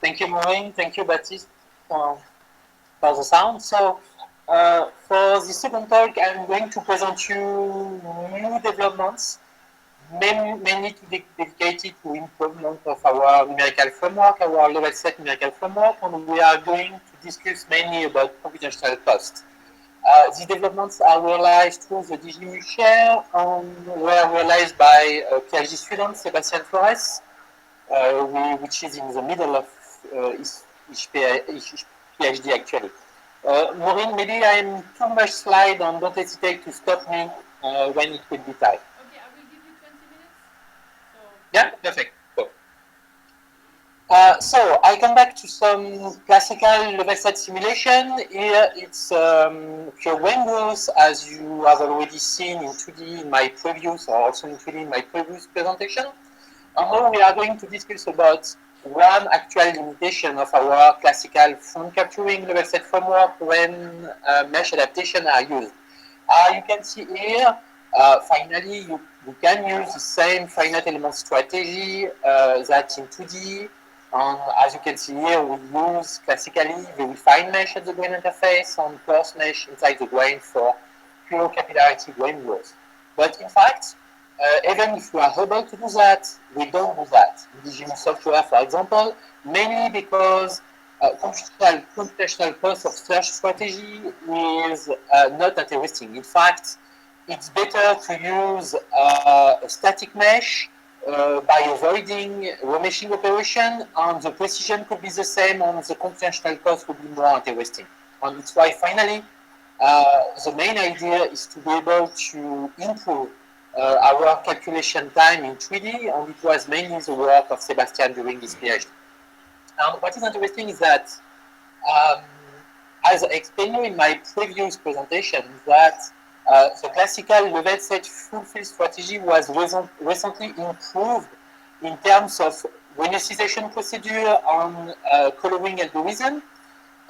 Thank you, Maureen. Thank you, Baptiste, for the sound. So, for the second talk, I'm going to present you new developments, mainly dedicated to improvement of our numerical framework, our level set numerical framework, and we are going to discuss mainly about computational cost. The developments are realized through the DGMU share and were realized by PhD student Sebastian Florez, which is in the middle of his PhD actually. Maureen, maybe I'm too much slide and don't hesitate to stop me when it will be time. Okay, I will give you 20 minutes. So. Yeah, perfect. Cool. So I come back to some classical level set simulation. Here it's pure brain growth, as you have already seen in 2D in my previous, or also in 3D in my previous presentation. And now we are going to discuss about one actual limitation of our classical front capturing level set framework when mesh adaptation are used. You can see here, finally, you can use the same finite element strategy that in 2D. And as you can see here, we use classically the refined mesh at the grain interface and coarse mesh inside the grain for pure capillarity grain growth. But in fact, even if we are able to do that, we don't do that in DGMU software, for example, mainly because computational cost of search strategy is not interesting. In fact, it's better to use a static mesh by avoiding remeshing operation, and the precision could be the same, and the computational cost would be more interesting. And it's why finally the main idea is to be able to improve our calculation time in 3D, and it was mainly the work of Sebastian during his PhD. And what is interesting is that, as I explained in my previous presentation, that the classical level set full field strategy was recently improved in terms of renetization procedure on coloring algorithm.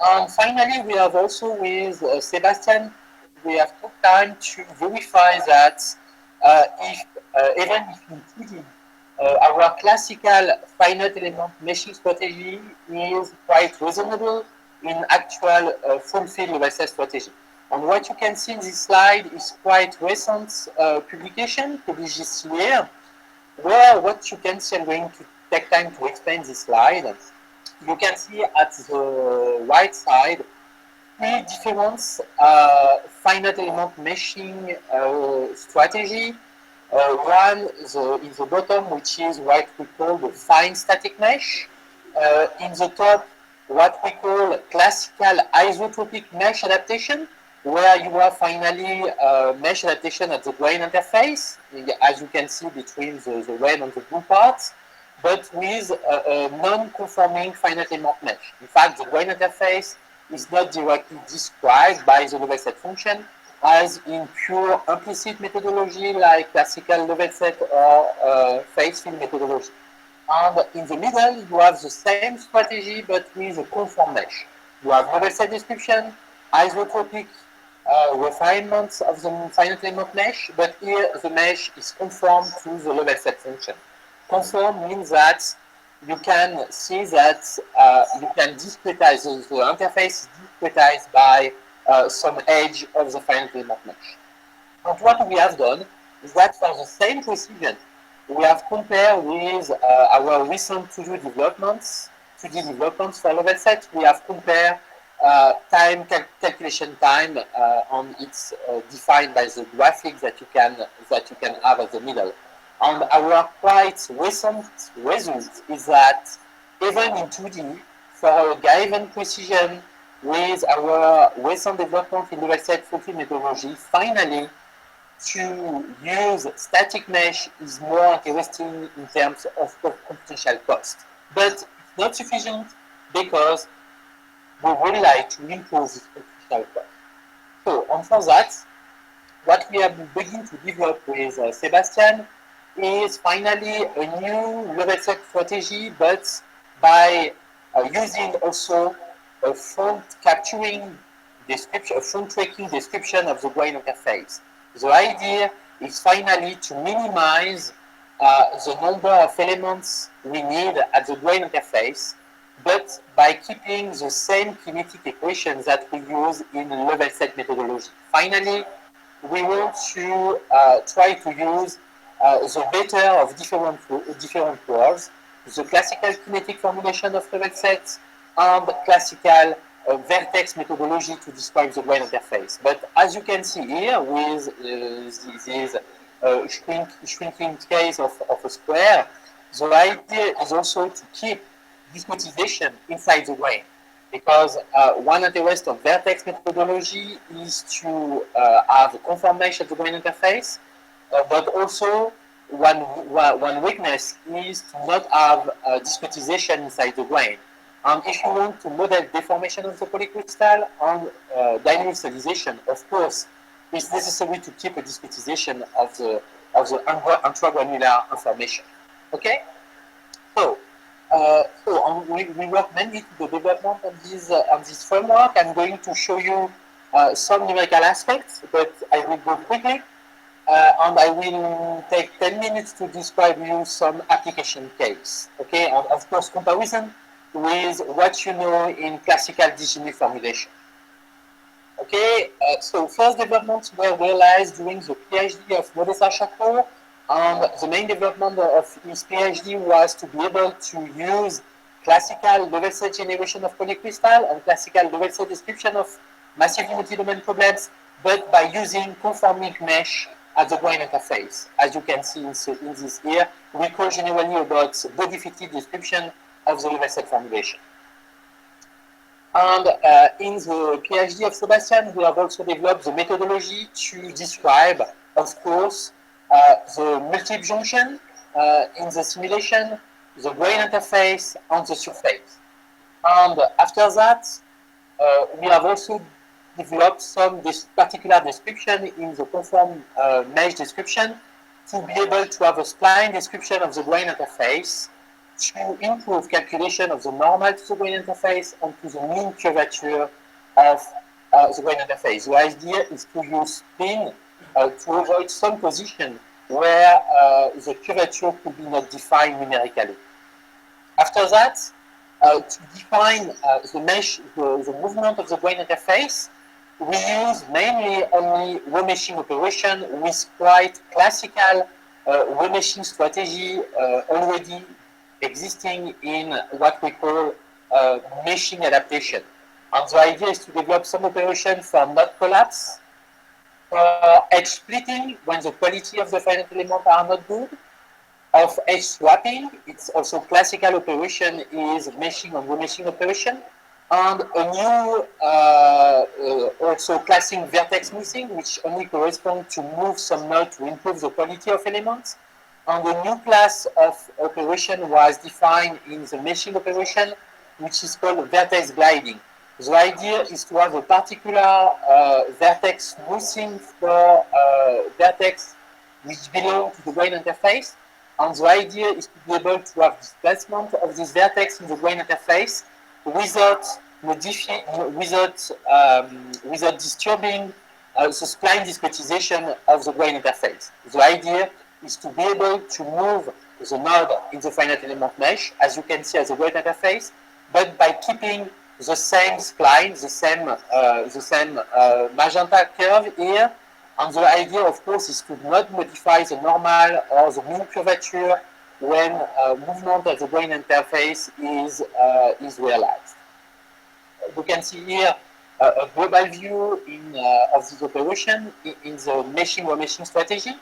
And finally, we have also with Sebastian, we have took time to verify that if even if in 2D, our classical finite element meshing strategy is quite reasonable in actual full field level set strategy. And what you can see in this slide is quite recent publication published this year, where what you can see, I'm going to take time to explain this slide. You can see at the right side three different finite element meshing strategy. One in the bottom, which is what we call the fine static mesh. In the top, what we call classical isotropic mesh adaptation, where you have finally mesh adaptation at the grain interface, as you can see between the red and the blue parts, but with a non-conforming finite element mesh. In fact, the grain interface is not directly described by the level set function, as in pure implicit methodology like classical level set or phase field methodology. And in the middle, you have the same strategy but with a conform mesh. You have level set description, isotropic refinements of the finite element mesh, but here the mesh is conform to the level set function. Conform means that you can see that you can discretize, the interface is discretized by some edge of the finite element mesh. And what we have done is that for the same precision, we have compared with our recent 2D developments for level set. We have compared calculation time, and it's defined by the graphics that you can have at the middle. And our quite recent result is that even in 2D, for a given precision with our recent development in level set full field methodology, finally, to use static mesh is more interesting in terms of computational cost. But it's not sufficient because we would like to improve this computational cost. So, and for that, what we have begun to develop with Sebastian is finally a new level set strategy, but by using also a front capturing description, a front tracking description of the grain interface. The idea is finally to minimize the number of elements we need at the grain interface but by keeping the same kinetic equations that we use in level set methodology. Finally, we want to try to use the better of different worlds, the classical kinetic formulation of level sets and classical vertex methodology to describe the grain interface. But as you can see here with this shrinking case of a square, the idea is also to keep discretization inside the grain. Because one interest of vertex methodology is to have a conformation of the grain interface, but also one weakness is to not have discretization inside the grain. And if you want to model deformation of the polycrystal and dynamic stabilization, of course, it's necessary to keep a discretization of the intragranular information. Okay? So, we work mainly to the development of this framework. I'm going to show you some numerical aspects, but I will go quickly. And I will take 10 minutes to describe you some application case. Okay, and of course comparison with what you know in classical Digini formulation. Okay, so first developments were realized during the PhD of Modesta Chaco, and the main development of his PhD was to be able to use classical level set generation of polycrystal and classical level set description of massively multi-domain problems, but by using conformic mesh at the grain interface. As you can see in this here, we call generally about body-fitted description of the level set formulation. And in the PhD of Sebastian, we have also developed the methodology to describe, of course, the multiple junction in the simulation, the grain interface, and the surface. And after that, we have also developed some particular description in the conform mesh description to be able to have a spline description of the grain interface to improve calculation of the normal to the grain interface and to the mean curvature of the grain interface. The idea is to use spin to avoid some position where the curvature could be not defined numerically. After that, to define the mesh, the movement of the grain interface, we use mainly only remeshing operation with quite classical remeshing strategy already existing in what we call meshing adaptation. And the idea is to develop some operation for knot collapse, for edge splitting when the quality of the finite element are not good, of edge swapping. It's also classical operation is meshing and remeshing operation, and a new also classing vertex smoothing, which only corresponds to move some node to improve the quality of elements. And a new class of operation was defined in the meshing operation, which is called vertex gliding. The idea is to have a particular vertex smoothing for vertex which belong to the grain interface. And the idea is to be able to have displacement of this vertex in the grain interface without disturbing the spline discretization of the grain interface. The idea is to be able to move the node in the finite element mesh, as you can see as a grain interface, but by keeping the same spline, the same magenta curve here. And the idea, of course, is to not modify the normal or the mean curvature when movement of the grain interface is realized. You can see here a global view of this operation in the meshing or meshing strategy.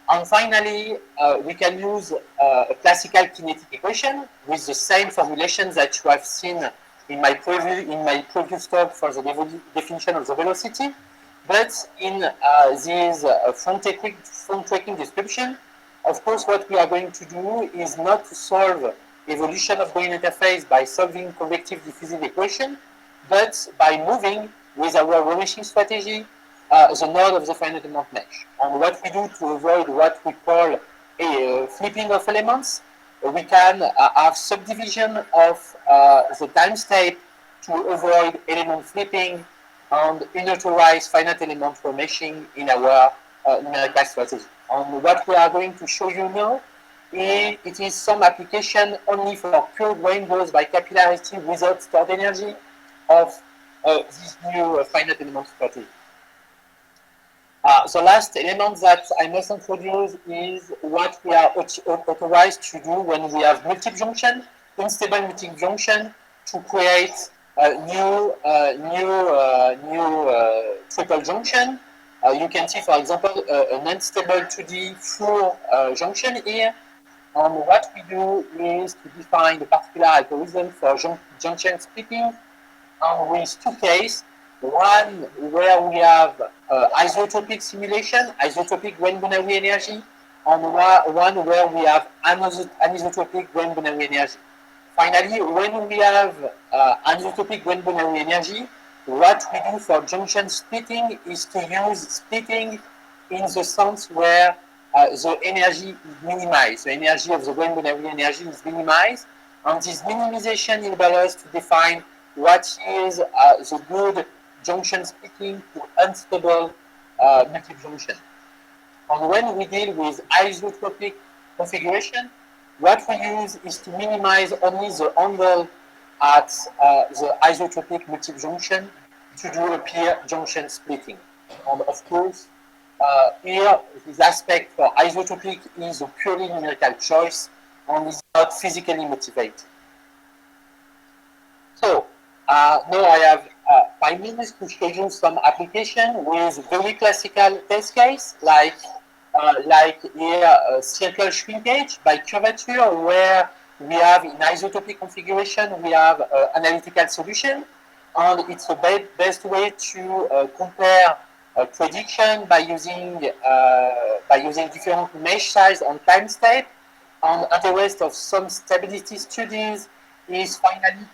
And finally, we can use a classical kinetic equation with the same formulation that you have seen in my previous talk for the definition of the velocity. But in this front tracking description, of course, what we are going to do is not to solve evolution of grain interface by solving convective diffusive equation, but by moving with our remeshing strategy the node of the finite element mesh. And what we do to avoid what we call a flipping of elements, we can have subdivision of the time state to avoid element flipping and unautorized finite element remeshing in our numerical strategy. And what we are going to show you now It is some application only for pure rainbows by capillarity without stored energy of this new finite element property. The last element that I must introduce is what we are authorized to do when we have multiple junction, unstable multiple junction, to create a new triple junction. You can see, for example, an unstable 2D full junction here. And what we do is to define a particular algorithm for junction splitting, and with two cases. One where we have isotopic simulation, isotopic grain binary energy, and one where we have anisotropic grain binary energy. Finally, when we have anisotropic grain binary energy, what we do for junction splitting is to use splitting in the sense where the energy is minimized. The energy of the grain binary energy is minimized, and this minimization enables us to define what is the good junction splitting to unstable multiple junction. And when we deal with isotropic configuration, what we use is to minimize only the angle at the isotropic multiple junction to do a pure junction splitting. And of course, here this aspect for isotropic is a purely numerical choice and is not physically motivated. So now I have 5 minutes to schedule some application with very classical test case like here circle shrinkage by curvature, where we have in isotopic configuration we have analytical solution, and it's the best way to compare prediction by using different mesh size and time step. And the rest of some stability studies is finally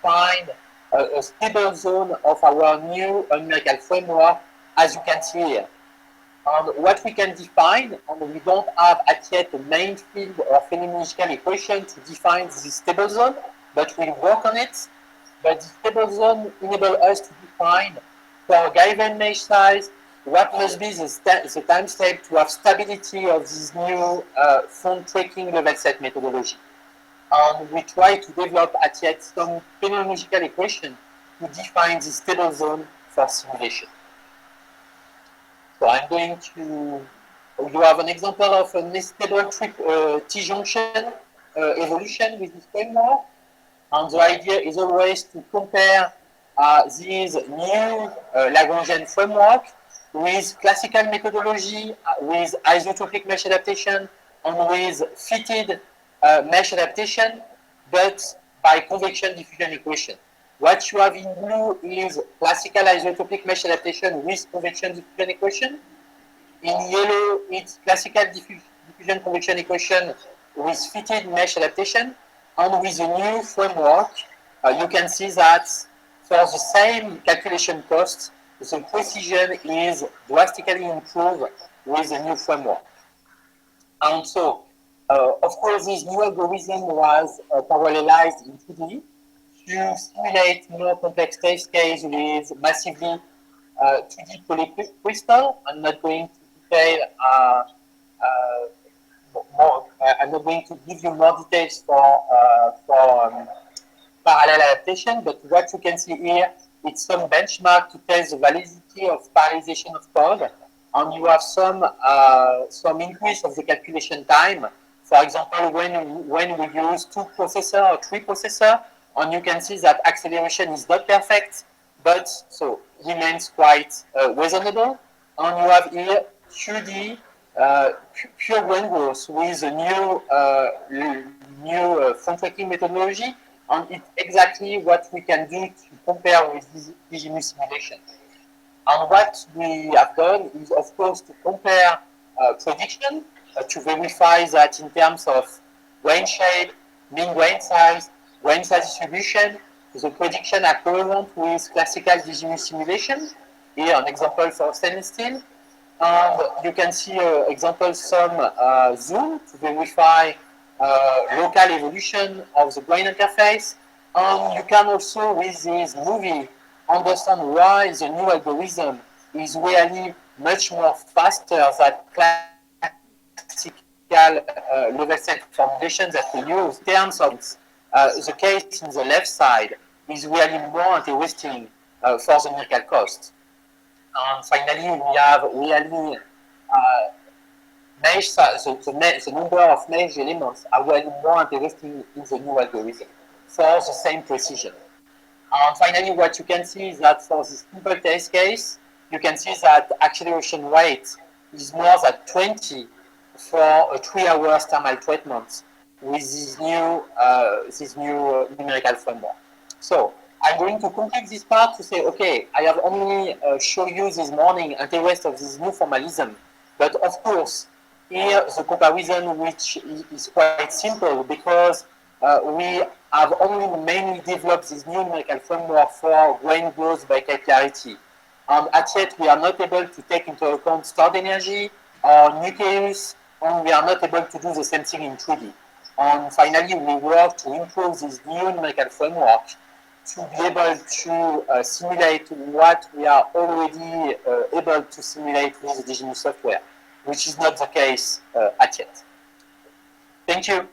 find a stable zone of our new numerical framework, as you can see here. And what we can define, and we don't have at yet a main field or phenomenological equation to define this stable zone, but we'll work on it. But the stable zone enables us to define for a given mesh size what must be the time step to have stability of this new font tracking level set methodology. And we try to develop at yet some phenomenological equation to define the stable zone for simulation. So I'm going to, you have an example of a stable T-junction evolution with this framework. And the idea is always to compare this new Lagrangian framework with classical methodology, with isotropic mesh adaptation, and with fitted mesh adaptation, but by convection diffusion equation. What you have in blue is classical isotropic mesh adaptation with convection diffusion equation. In yellow, it's classical diffusion convection equation with fitted mesh adaptation. And with the new framework, you can see that for the same calculation cost, the precision is drastically improved with the new framework. And so, of course, this new algorithm was parallelized in 2D to simulate more complex test case with massively 2D polycrystal. I'm not going to detail more. I'm not going to give you more details for parallel adaptation, but what you can see here, it's some benchmark to test the validity of parallelization of code, and you have some increase of the calculation time. For example, when we use 2 processor or 3 processor, and you can see that acceleration is not perfect, but so remains quite reasonable. And you have here 2D pure grain growth with a new font tracking methodology, and it's exactly what we can do to compare with this new simulation. And what we have done is, of course, to compare prediction to verify that in terms of grain shape, mean grain size distribution, the prediction are coherent with classical DGMU simulation. Here, an example for stainless steel. And you can see example some zoom to verify local evolution of the grain interface. And you can also, with this movie, understand why the new algorithm is really much more faster than classic level set formulation that we use, in terms of the case in the left side is really more interesting for the numerical cost. And finally, we have really mesh, the number of mesh elements are really more interesting in the new algorithm for the same precision. And finally, what you can see is that for this simple test case, you can see that acceleration rate is more than 20 for a 3-hour thermal treatment with this new numerical framework. So I'm going to conclude this part to say, okay, I have only shown you this morning the rest of this new formalism, but of course, here the comparison which is quite simple because we have only mainly developed this new numerical framework for grain growth by capillarity. And at yet we are not able to take into account stored energy or nucleus, and we are not able to do the same thing in 3D. And finally, we work to improve this new numerical framework to be able to simulate what we are already able to simulate with the digital software, which is not the case at yet. Thank you.